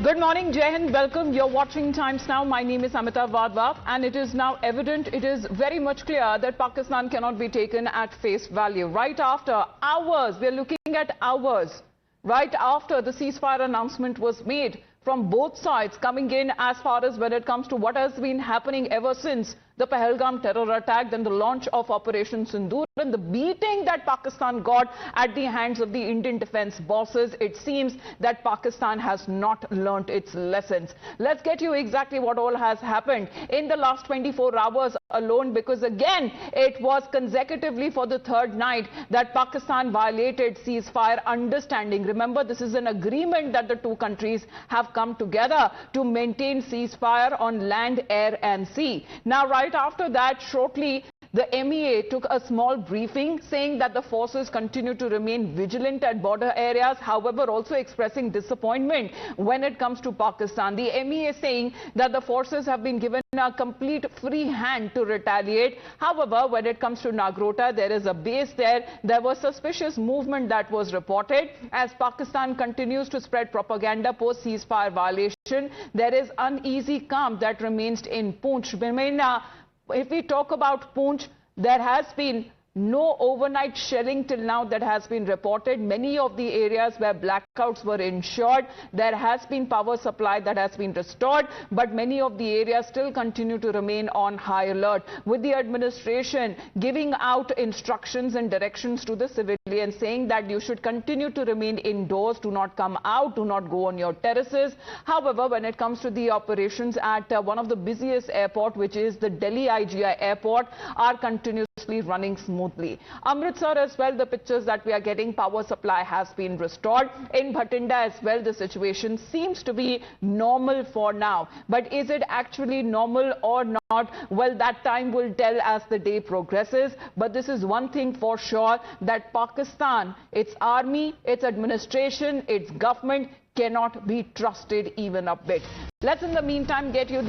Good morning, Jai Hind. Welcome. You're watching Times Now. My name is Amita Wadhwa, and it is now evident, it is very much clear that Pakistan cannot be taken at face value. Right after hours, we're looking at hours, right after the ceasefire announcement was made from both sides, coming in as far as when it comes to what has been happening ever since the Pahalgam terror attack, then the launch of Operation Sindoor, and the beating that Pakistan got at the hands of the Indian defense bosses. It seems that Pakistan has not learnt its lessons. Let's get you exactly what all has happened in the last 24 hours alone, because again, it was consecutively for the third night that Pakistan violated ceasefire understanding. Remember, this is an agreement that the two countries have come together to maintain ceasefire on land, air and sea. Now, right after that, shortly, the MEA took a small briefing saying that the forces continue to remain vigilant at border areas, however, also expressing disappointment when it comes to Pakistan. The MEA saying that the forces have been given a complete free hand to retaliate. However, when it comes to Nagrota, there is a base there. There was suspicious movement that was reported as Pakistan continues to spread propaganda post ceasefire violation. There is uneasy calm that remains in Poonch. If we talk about Poonch, there has been no overnight shelling till now that has been reported. Many of the areas where blackouts were ensured, there has been power supply that has been restored, but many of the areas still continue to remain on high alert, with the administration giving out instructions and directions to the civilians saying that you should continue to remain indoors, do not come out, do not go on your terraces. However, when it comes to the operations at one of the busiest airport, which is the Delhi IGI airport, are continuously running smoothly. Amritsar as well, the pictures that we are getting, power supply has been restored. In Bhatinda as well, the situation seems to be normal for now. But is it actually normal or not? Well, that time will tell as the day progresses. But this is one thing for sure, that Pakistan, its army, its administration, its government cannot be trusted even a bit. Let's in the meantime get you the